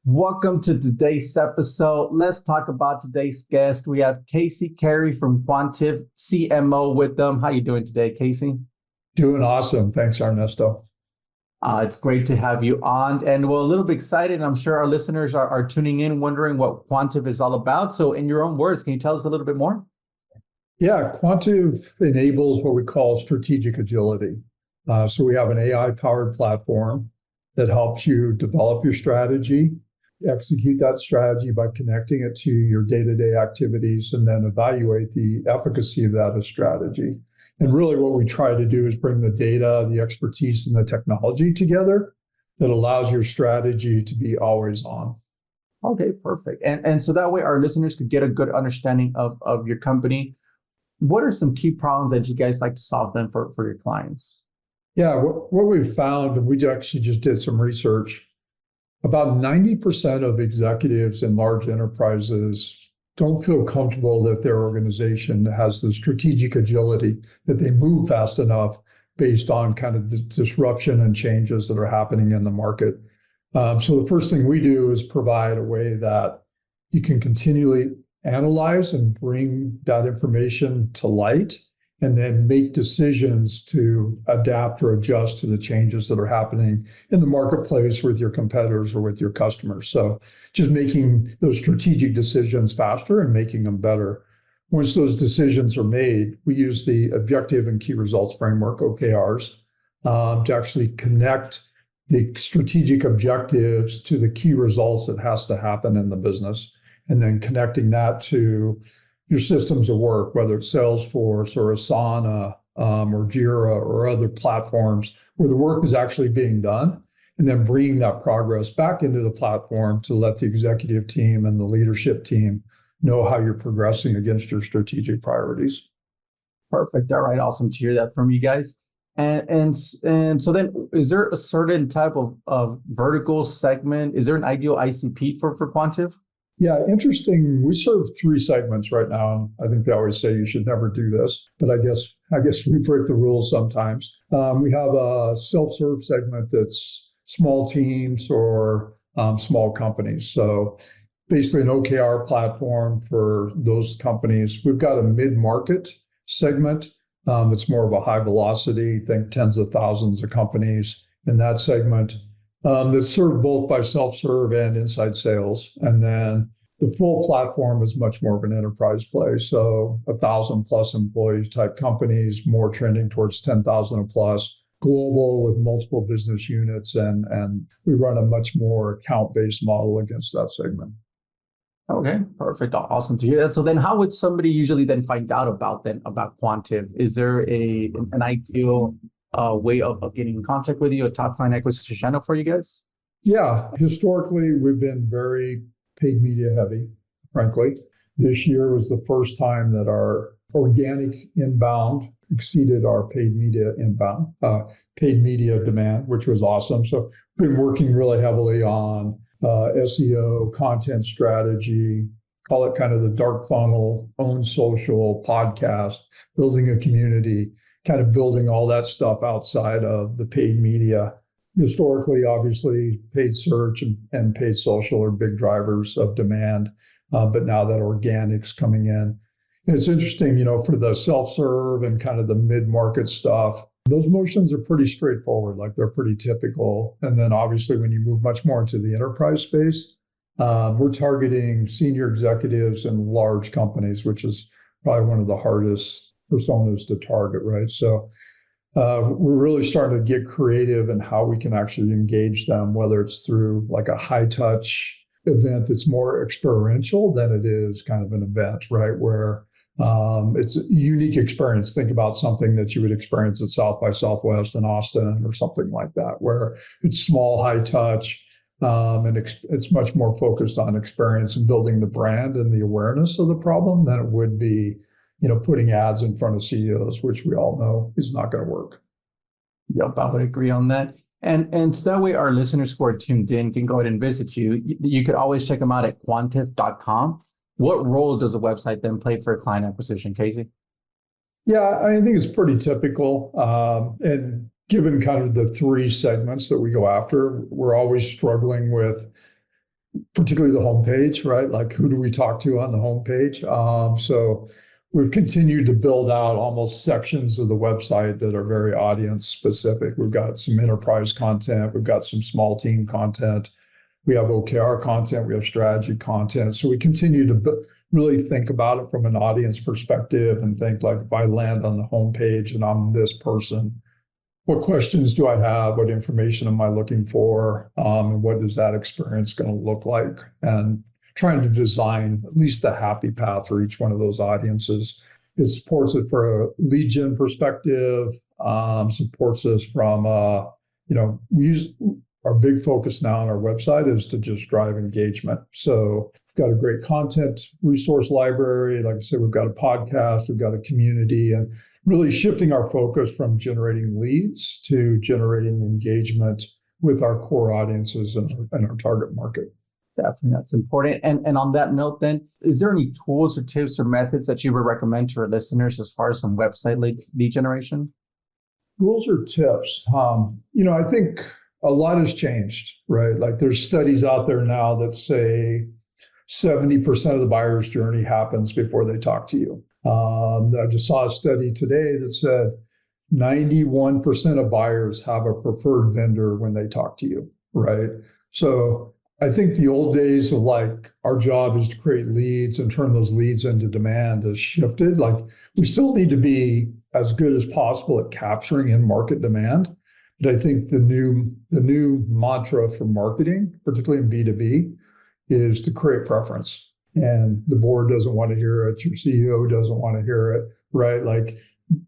Welcome to today's episode. Let's talk about today's guest. We have Casey Carey from Quantive, CMO with them. How you doing today, Casey? Doing awesome. Thanks, Ernesto. It's great to have you on. And we're a little bit excited. I'm sure our listeners are tuning in, wondering what Quantive is all about. So in your own words, can you tell us a little bit more? Yeah, Quantive enables what we call strategic agility. So we have an AI-powered platform that helps you develop your strategy, execute that strategy by connecting it to your day-to-day activities, and then evaluate the efficacy of that as strategy. And really what we try to do is bring the data, the expertise, and the technology together that allows your strategy to be always on. Okay, perfect. And so that way our listeners could get a good understanding of your company. What are some key problems that you guys like to solve them for your clients? Yeah, what we've found, and we actually just did some research, about 90% of executives in large enterprises don't feel comfortable that their organization has the strategic agility, that they move fast enough based on kind of the disruption and changes that are happening in the market. So the first thing we do is provide a way that you can continually analyze and bring that information to light and then make decisions to adapt or adjust to the changes that are happening in the marketplace with your competitors or with your customers. So just making those strategic decisions faster and making them better. Once those decisions are made, we use the objective and key results framework, OKRs, to actually connect the strategic objectives to the key results that has to happen in the business, and then connecting that to your systems of work, whether it's Salesforce or Asana or Jira or other platforms where the work is actually being done, and then bringing that progress back into the platform to let the executive team and the leadership team know how you're progressing against your strategic priorities. Perfect. All right. Awesome to hear that from you guys. And so then is there a certain type of vertical segment? Is there an ideal ICP for Quantive? Yeah, interesting. We serve three segments right now, and I think they always say you should never do this, but I guess we break the rules sometimes. We have a self-serve segment that's small teams or small companies. So basically an OKR platform for those companies. We've got a mid-market segment. It's more of a high velocity, think tens of thousands of companies in that segment. That's served both by self-serve and inside sales. And then the full platform is much more of an enterprise play. So 1,000 plus employees type companies, more trending towards 10,000 plus, global with multiple business units. And we run a much more account-based model against that segment. Okay, perfect. Awesome to hear that. So then how would somebody usually then find out about Quantive? Is there an ideal way of getting in contact with you, a top client acquisition channel for you guys? Yeah, historically, we've been very paid media heavy, frankly. This year was the first time that our organic inbound exceeded our paid media inbound, paid media demand, which was awesome. So been working really heavily on SEO, content strategy, call it kind of the dark funnel, own social, podcast, building a community, kind of building all that stuff outside of the paid media. Historically, obviously, paid search and paid social are big drivers of demand, but now that organic's coming in. And it's interesting, for the self-serve and kind of the mid-market stuff, those motions are pretty straightforward, like they're pretty typical. And then obviously, when you move much more into the enterprise space, we're targeting senior executives in large companies, which is probably one of the hardest personas to target, right? So we're really starting to get creative in how we can actually engage them, whether it's through like a high touch event that's more experiential than it is kind of an event, right? Where it's a unique experience. Think about something that you would experience at South by Southwest in Austin or something like that, where it's small, high touch, and it's much more focused on experience and building the brand and the awareness of the problem than it would be, putting ads in front of CEOs, which we all know is not going to work. Yep, I would agree on that. And so that way our listeners who are tuned in can go ahead and visit you. You could always check them out at quantive.com. What role does the website then play for client acquisition, Casey? Yeah, I think it's pretty typical. And given kind of the three segments that we go after, we're always struggling with particularly the homepage, right? Like who do we talk to on the homepage? So we've continued to build out almost sections of the website that are very audience specific. We've got some enterprise content, we've got some small team content, we have OKR content, we have strategy content. So we continue to really think about it from an audience perspective and think like if I land on the homepage and I'm this person, what questions do I have? What information am I looking for? And what is that experience going to look like? And trying to design at least a happy path for each one of those audiences. It supports it for a lead gen perspective, supports us from, we use our big focus now on our website is to just drive engagement. So we've got a great content resource library. Like I said, we've got a podcast, we've got a community, and really shifting our focus from generating leads to generating engagement with our core audiences and our target market. Definitely, that's important. And on that note, then, is there any tools or tips or methods that you would recommend to our listeners as far as some website lead generation? Tools or tips? I think a lot has changed, right? Like there's studies out there now that say 70% of the buyer's journey happens before they talk to you. I just saw a study today that said 91% of buyers have a preferred vendor when they talk to you, right? So I think the old days of like our job is to create leads and turn those leads into demand has shifted. Like we still need to be as good as possible at capturing in market demand. But I think the new mantra for marketing, particularly in B2B, is to create preference. And the board doesn't want to hear it. Your CEO doesn't want to hear it, right? Like,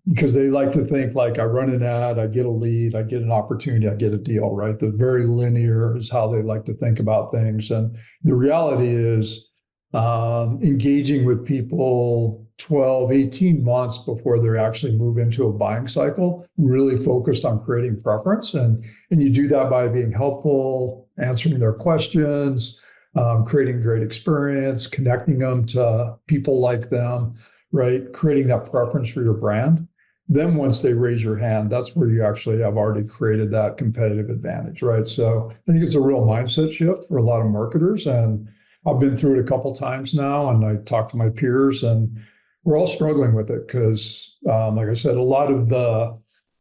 because they like to think like I run an ad, I get a lead, I get an opportunity, I get a deal, right? They're very linear is how they like to think about things. And the reality is engaging with people 12, 18 months before they actually move into a buying cycle, really focused on creating preference. And you do that by being helpful, answering their questions, creating great experience, connecting them to people like them, right? Creating that preference for your brand. Then once they raise your hand, that's where you actually have already created that competitive advantage, right? So I think it's a real mindset shift for a lot of marketers. And I've been through it a couple times now, and I talk to my peers, and we're all struggling with it because, like I said, a lot of the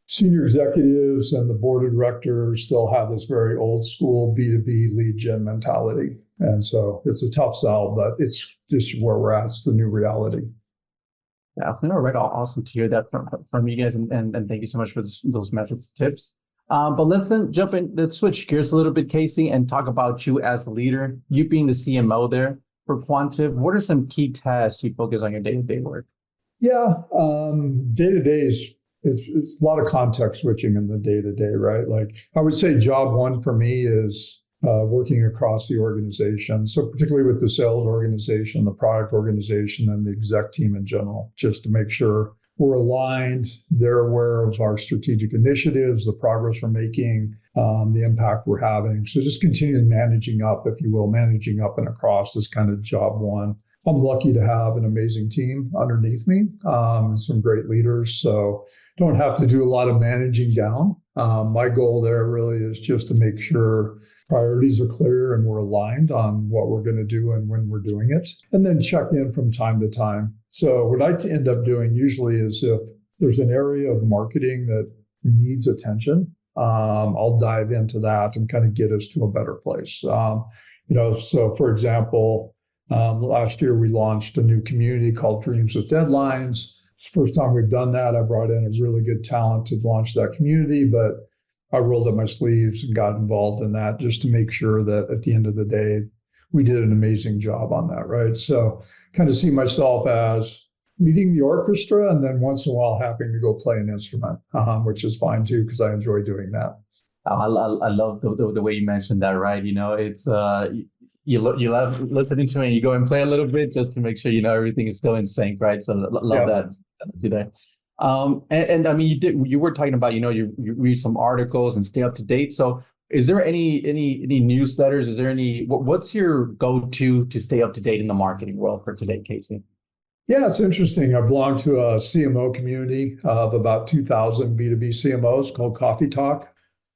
senior executives and the board of directors still have this very old school B2B lead gen mentality. And so it's a tough sell, but it's just where we're at. It's the new reality. Yeah, all right. Awesome to hear that from you guys. And thank you so much for those methods tips. But let's then jump in. Let's switch gears a little bit, Casey, and talk about you as a leader. You being the CMO there for Quantive, what are some key tasks you focus on your day-to-day work? Yeah, day-to-day it's a lot of context switching in the day-to-day, right? Like I would say job one for me is working across the organization. So particularly with the sales organization, the product organization, and the exec team in general, just to make sure we're aligned, they're aware of our strategic initiatives, the progress we're making, the impact we're having. So just continue managing up, if you will, managing up and across is kind of job one. I'm lucky to have an amazing team underneath me, and some great leaders. So don't have to do a lot of managing down. My goal there really is just to make sure priorities are clear and we're aligned on what we're going to do and when we're doing it, and then check in from time to time. So what I end up doing usually is if there's an area of marketing that needs attention, I'll dive into that and kind of get us to a better place. So for example, last year we launched a new community called Dreams with Deadlines. It's the first time we've done that. I brought in a really good talent to launch that community, but I rolled up my sleeves and got involved in that just to make sure that at the end of the day, we did an amazing job on that, right? So kind of see myself as leading the orchestra and then once in a while having to go play an instrument, which is fine too, because I enjoy doing that. I love the way you mentioned that, right? It's you love listening to it and you go and play a little bit just to make sure everything is still in sync, right? So love that there. And I mean you were talking about you read some articles and stay up to date. So is there any newsletters? Is there what's your go-to to stay up to date in the marketing world for today, Casey? Yeah, it's interesting. I belong to a CMO community of about 2,000 B2B CMOs called Coffee Talk.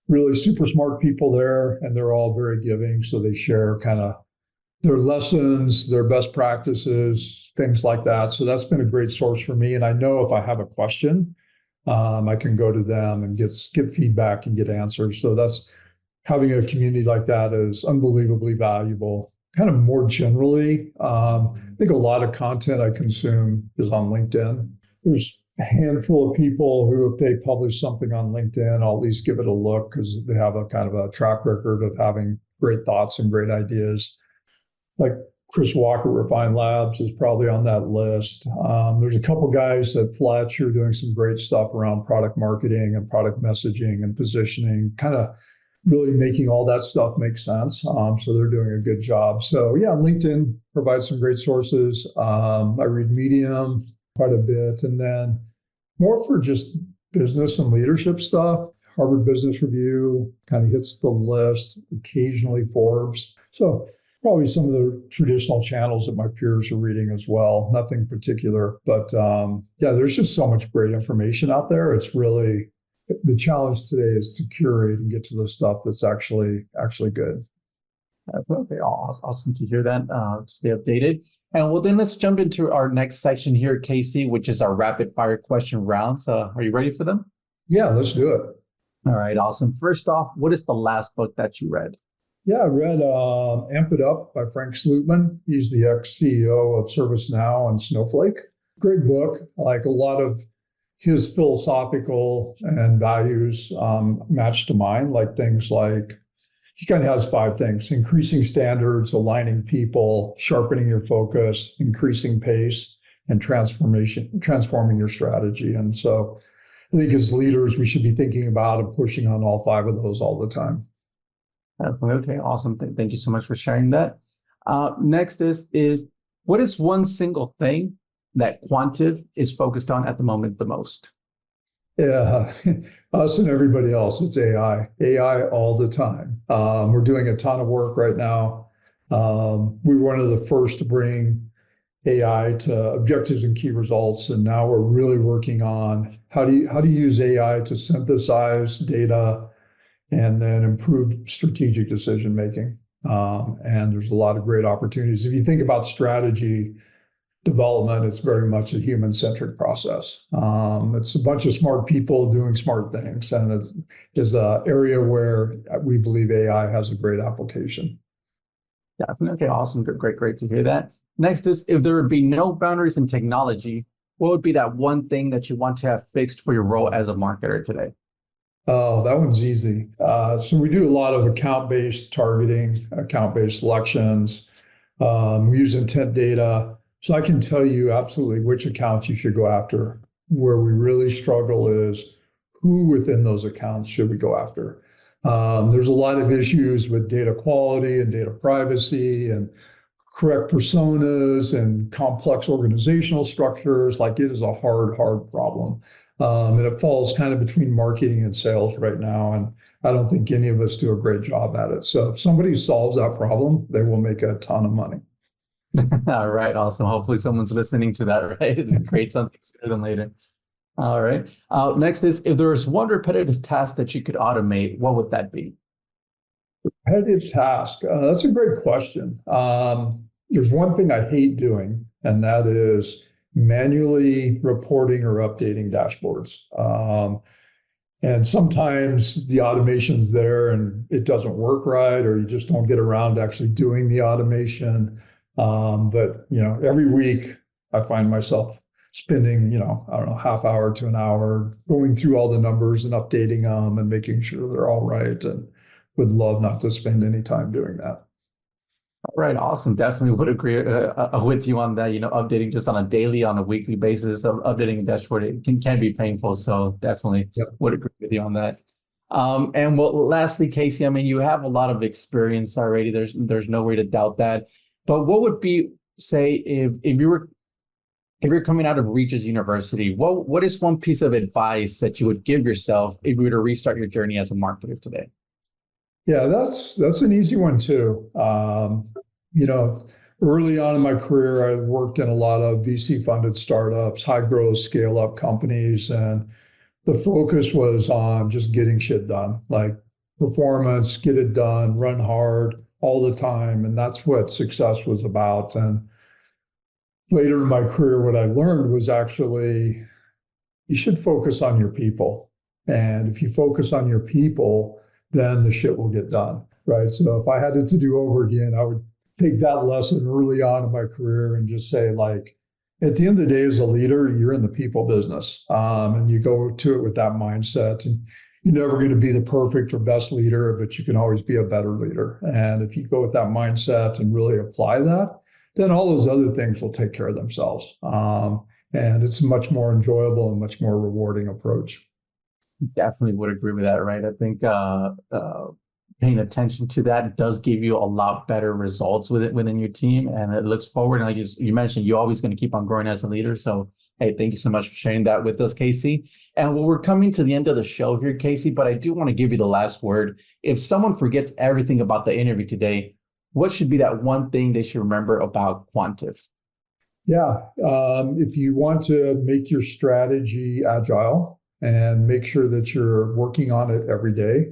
Really super smart people there, and they're all very giving. So they share kind of their lessons, their best practices, things like that. So that's been a great source for me. And I know if I have a question, I can go to them and get feedback and get answers. So that's having a community like that is unbelievably valuable. Kind of more generally, I think a lot of content I consume is on LinkedIn. There's a handful of people who, if they publish something on LinkedIn, I'll at least give it a look because they have a kind of a track record of having great thoughts and great ideas. Like Chris Walker, Refined Labs is probably on that list. There's a couple guys at Fletch who are doing some great stuff around product marketing and product messaging and positioning, kind of really making all that stuff make sense. So they're doing a good job. So yeah, LinkedIn provides some great sources. I read Medium quite a bit, and then more for just business and leadership stuff. Harvard Business Review kind of hits the list, occasionally Forbes. So probably some of the traditional channels that my peers are reading as well. Nothing particular, but yeah, there's just so much great information out there. It's really the challenge today is to curate and get to the stuff that's actually good. Okay, awesome to hear that. Stay updated. And well, then let's jump into our next section here, Casey, which is our rapid fire question rounds. Are you ready for them? Yeah, let's do it. All right, awesome. First off, what is the last book that you read? Yeah, I read Amp It Up by Frank Slootman. He's the ex-CEO of ServiceNow and Snowflake. Great book. Like a lot of his philosophical and values match to mine, like things like he kind of has 5 things: increasing standards, aligning people, sharpening your focus, increasing pace, and transforming your strategy. And so I think as leaders, we should be thinking about and pushing on all 5 of those all the time. Okay, awesome. Thank you so much for sharing that. Next is what is one single thing that Quantive is focused on at the moment the most? Yeah, us and everybody else, it's AI all the time. We're doing a ton of work right now. We were one of the first to bring AI to objectives and key results, and now we're really working on how do you use AI to synthesize data and then improve strategic decision making. And there's a lot of great opportunities. If you think about strategy development, it's very much a human-centric process. It's a bunch of smart people doing smart things, and it's an area where we believe AI has a great application. Definitely. Okay, awesome. Great to hear that. Next is if there would be no boundaries in technology, what would be that one thing that you want to have fixed for your role as a marketer today? Oh, that one's easy. So we do a lot of account-based targeting, account-based selections. We use intent data. So I can tell you absolutely which accounts you should go after. Where we really struggle is who within those accounts should we go after? There's a lot of issues with data quality and data privacy and correct personas and complex organizational structures. Like it is a hard problem. And it falls kind of between marketing and sales right now. And I don't think any of us do a great job at it. So if somebody solves that problem, they will make a ton of money. All right, awesome. Hopefully someone's listening to that, right? And create something sooner than later. All right. Next is if there was one repetitive task that you could automate, what would that be? Repetitive task. That's a great question. There's one thing I hate doing, and that is manually reporting or updating dashboards. And sometimes the automation's there and it doesn't work right, or you just don't get around to actually doing the automation. But every week I find myself spending, I don't know, half hour to an hour going through all the numbers and updating them and making sure they're all right. And would love not to spend any time doing that. All right, awesome. Definitely would agree with you on that. Updating just on a daily, on a weekly basis of updating a dashboard, it can be painful. So definitely would agree with you on that. And well, lastly, Casey, I mean, you have a lot of experience already. There's no way to doubt that. But what would be, say, if you're coming out of Regis University, what is one piece of advice that you would give yourself if you were to restart your journey as a marketer today? Yeah, that's an easy one too. Early on in my career, I worked in a lot of VC-funded startups, high growth, scale up companies, and the focus was on just getting shit done, like performance, get it done, run hard, all the time. And that's what success was about. And later in my career, what I learned was actually you should focus on your people. And if you focus on your people, then the shit will get done, right? So if I had it to do over again, I would take that lesson early on in my career and just say, like, at the end of the day, as a leader, you're in the people business, and you go to it with that mindset. And you're never going to be the perfect or best leader, but you can always be a better leader. And if you go with that mindset and really apply that, then all those other things will take care of themselves. And it's a much more enjoyable and much more rewarding approach. Definitely would agree with that, right? I think paying attention to that does give you a lot better results with it within your team, and it looks forward. And like you mentioned, you're always going to keep on growing as a leader. So, hey, thank you so much for sharing that with us, Casey. And well, we're coming to the end of the show here, Casey, but I do want to give you the last word. If someone forgets everything about the interview today, what should be that one thing they should remember about Quantive? Yeah, if you want to make your strategy agile and make sure that you're working on it every day,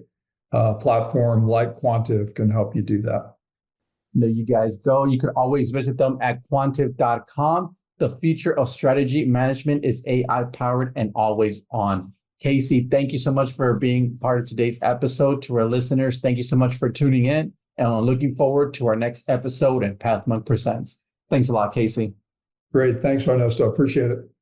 a platform like Quantive can help you do that. There you guys go. You can always visit them at quantive.com. The future of strategy management is AI powered and always on. Casey, thank you so much for being part of today's episode. To our listeners, thank you so much for tuning in. And I'm looking forward to our next episode at PathMonk Presents. Thanks a lot, Casey. Great. Thanks, Ernesto. Appreciate it.